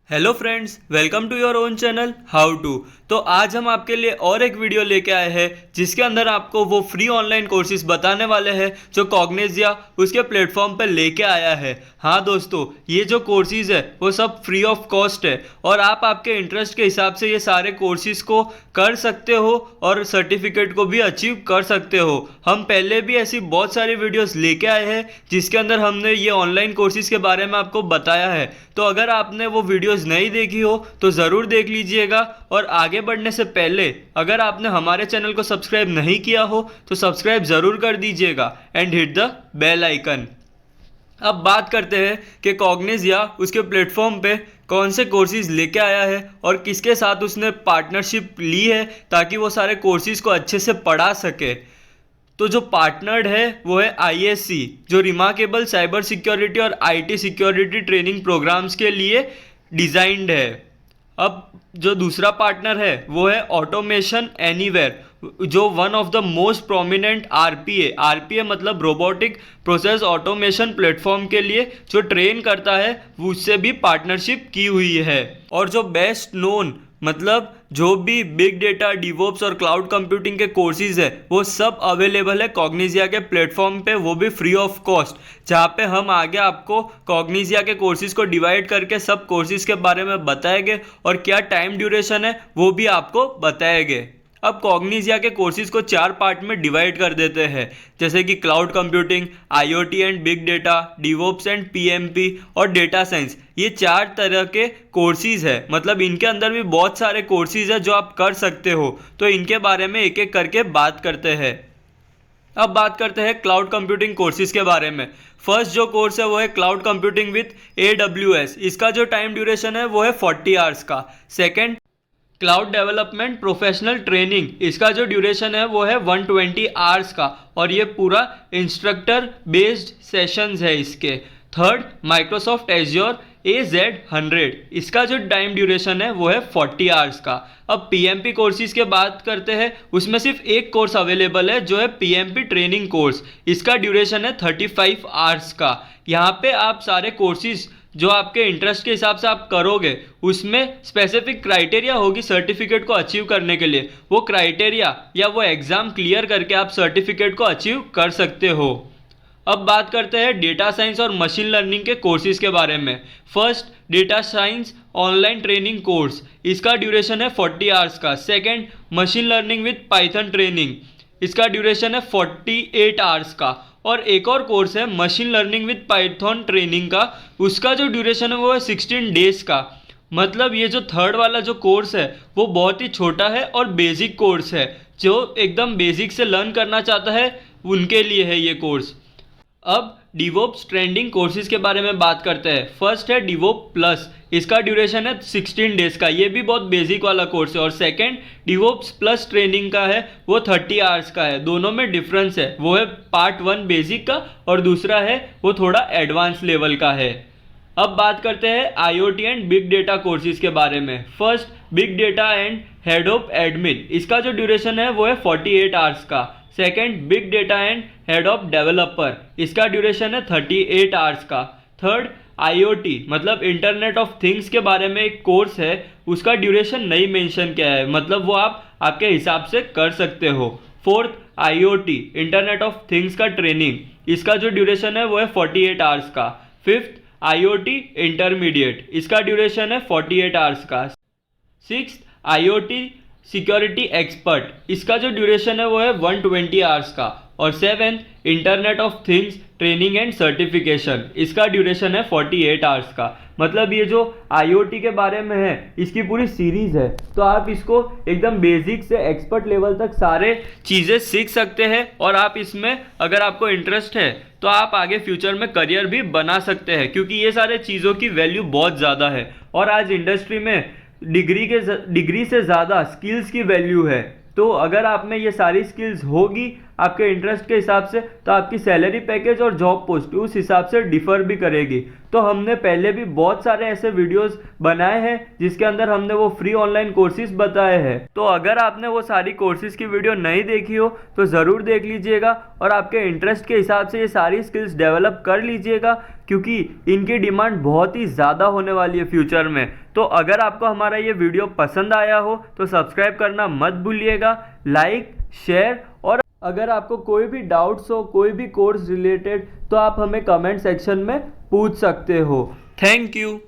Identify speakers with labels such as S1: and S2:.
S1: Hello friends, welcome to your own channel how to. तो आज हम आपके लिए और एक वीडियो लेके आए हैं जिसके अंदर आपको वो फ्री ऑनलाइन कोर्सेज बताने वाले हैं जो कॉग्निजिया उसके प्लेटफॉर्म पे लेके आया है। हाँ दोस्तों, ये जो कोर्सेज है वो सब फ्री ऑफ कॉस्ट है और आप आपके इंटरेस्ट के हिसाब से ये सारे कोर्सेज को कर सकते हो और सर्टिफिकेट को भी अचीव कर सकते हो। हम पहले भी ऐसी बहुत सारी वीडियोस लेके आए हैं जिसके अंदर हमने ये ऑनलाइन कोर्सेज के बारे में आपको बताया है। तो अगर आपने वो वीडियोस नहीं देखी हो तो ज़रूर देख लीजिएगा। और आगे बढ़ने से पहले अगर आपने हमारे चैनल को सब्सक्राइब नहीं किया हो तो सब्सक्राइब ज़रूर कर दीजिएगा and hit the bell icon. अब बात करते हैं कि कॉग्निजिया उसके प्लेटफॉर्म पे कौन से कोर्सेज लेके आया है और किसके साथ उसने पार्टनरशिप ली है ताकि वो सारे कोर्सेज को अच्छे से पढ़ा सके। तो जो पार्टनर्ड है वो है ISC, जो रिमार्केबल साइबर सिक्योरिटी और IT सिक्योरिटी ट्रेनिंग प्रोग्राम्स के लिए डिज़ाइंड है। अब जो दूसरा पार्टनर है वो है ऑटोमेशन एनीवेयर, जो one of the most prominent RPA मतलब रोबोटिक प्रोसेस ऑटोमेशन प्लेटफॉर्म के लिए जो ट्रेन करता है उससे भी पार्टनरशिप की हुई है। और जो बेस्ट नोन मतलब जो भी बिग डेटा, डिवोप्स और क्लाउड कंप्यूटिंग के कोर्सेज है वो सब अवेलेबल है कॉग्निजिया के प्लेटफॉर्म पे, वो भी फ्री ऑफ कॉस्ट, जहाँ पे हम आगे आपको कॉग्निजिया के कोर्सेज को डिवाइड करके सब कोर्सेज के बारे में बताएंगे और क्या टाइम ड्यूरेशन है वो भी आपको बताएंगे। अब कॉग्निजिया के कोर्सेज को 4 पार्ट में डिवाइड कर देते हैं, जैसे कि cloud computing, IoT and big data, DevOps and PMP और डेटा साइंस। ये 4 तरह के कोर्सेज है, मतलब इनके अंदर भी बहुत सारे कोर्सेज है जो आप कर सकते हो। तो इनके बारे में एक एक करके बात करते हैं। अब बात करते हैं क्लाउड कंप्यूटिंग कोर्सेज के बारे में। फर्स्ट जो कोर्स है वो है क्लाउड कंप्यूटिंग विथ AWS। इसका जो टाइम ड्यूरेशन है वो है 40 आवर्स का। Second, cloud development professional training, इसका जो ड्यूरेशन है वो है 120 आवर्स का और ये पूरा इंस्ट्रक्टर बेस्ड सेशंस है इसके। थर्ड, माइक्रोसॉफ्ट एज्योर AZ100, इसका जो टाइम ड्यूरेशन है वो है 40 आवर्स का। अब PMP कोर्सेज के बात करते हैं, उसमें सिर्फ एक कोर्स अवेलेबल है जो है PMP ट्रेनिंग कोर्स। इसका ड्यूरेशन है 35 आवर्स का। यहाँ पे आप सारे कोर्सेज जो आपके इंटरेस्ट के हिसाब से आप करोगे उसमें स्पेसिफिक क्राइटेरिया होगी सर्टिफिकेट को अचीव करने के लिए। वो क्राइटेरिया या वो एग्ज़ाम क्लियर करके आप सर्टिफिकेट को अचीव कर सकते हो। अब बात करते हैं डेटा साइंस और मशीन लर्निंग के कोर्सेज के बारे में। First, data science online training course, इसका ड्यूरेशन है 40 आवर्स का। Second, machine learning with Python training, इसका ड्यूरेशन है 48 आवर्स का। और एक और कोर्स है machine learning with Python training का, उसका जो ड्यूरेशन है वो है 16 डेज का। मतलब ये जो थर्ड वाला जो कोर्स है वो बहुत ही छोटा है और बेसिक कोर्स है, जो एकदम बेसिक से लर्न करना चाहता है उनके लिए है ये कोर्स। अब डिवोप्स ट्रेंडिंग कोर्सेज के बारे में बात करते हैं। फर्स्ट है डिवोप प्लस, इसका ड्यूरेशन है 16 डेज का, ये भी बहुत बेसिक वाला कोर्स है। और सेकंड डिवोप्स प्लस ट्रेनिंग का है वो 30 आवर्स का है। दोनों में डिफरेंस है, वो है पार्ट 1 बेसिक का और दूसरा है वो थोड़ा एडवांस लेवल का है। अब बात करते हैं IoT and big data courses के बारे में। First, big data and head of admin, इसका जो ड्यूरेशन है वो है 48 आवर्स का। Second, big data and head of developer, इसका ड्यूरेशन है 38 आवर्स का। थर्ड, IoT मतलब इंटरनेट ऑफ थिंग्स के बारे में एक कोर्स है, उसका ड्यूरेशन नहीं मेंशन किया है, मतलब वो आप आपके हिसाब से कर सकते हो। Fourth, IoT internet of things का ट्रेनिंग, इसका जो ड्यूरेशन है वो है 48 आवर्स का। फिफ्थ, IoT इंटरमीडिएट, इसका ड्यूरेशन है 48 आवर्स का। सिक्स्थ, IoT सिक्योरिटी एक्सपर्ट, इसका जो ड्यूरेशन है वो है 120 आवर्स का। और seventh, internet of things training and certification, इसका ड्यूरेशन है 48 आवर्स का। मतलब ये जो IoT के बारे में है इसकी पूरी सीरीज़ है, तो आप इसको एकदम बेसिक से एक्सपर्ट लेवल तक सारे चीज़ें सीख सकते हैं। और आप इसमें अगर आपको इंटरेस्ट है तो आप आगे फ्यूचर में करियर भी बना सकते हैं, क्योंकि ये सारे चीज़ों की वैल्यू बहुत ज़्यादा है। और आज इंडस्ट्री में डिग्री से ज़्यादा स्किल्स की वैल्यू है। तो अगर आप में ये सारी स्किल्स होगी आपके इंटरेस्ट के हिसाब से, तो आपकी सैलरी पैकेज और जॉब पोस्ट उस हिसाब से डिफर भी करेगी। तो हमने पहले भी बहुत सारे ऐसे वीडियोस बनाए हैं जिसके अंदर हमने वो फ्री ऑनलाइन कोर्सेज बताए हैं। तो अगर आपने वो सारी कोर्सेज की वीडियो नहीं देखी हो तो ज़रूर देख लीजिएगा और आपके इंटरेस्ट के हिसाब से ये सारी स्किल्स डेवलप कर लीजिएगा, क्योंकि इनकी डिमांड बहुत ही ज़्यादा होने वाली है फ्यूचर में। तो अगर आपको हमारा ये वीडियो पसंद आया हो तो सब्सक्राइब करना मत भूलिएगा, लाइक, शेयर, और अगर आपको कोई भी डाउट्स हो कोई भी कोर्स रिलेटेड तो आप हमें कमेंट सेक्शन में पूछ सकते हो। Thank you.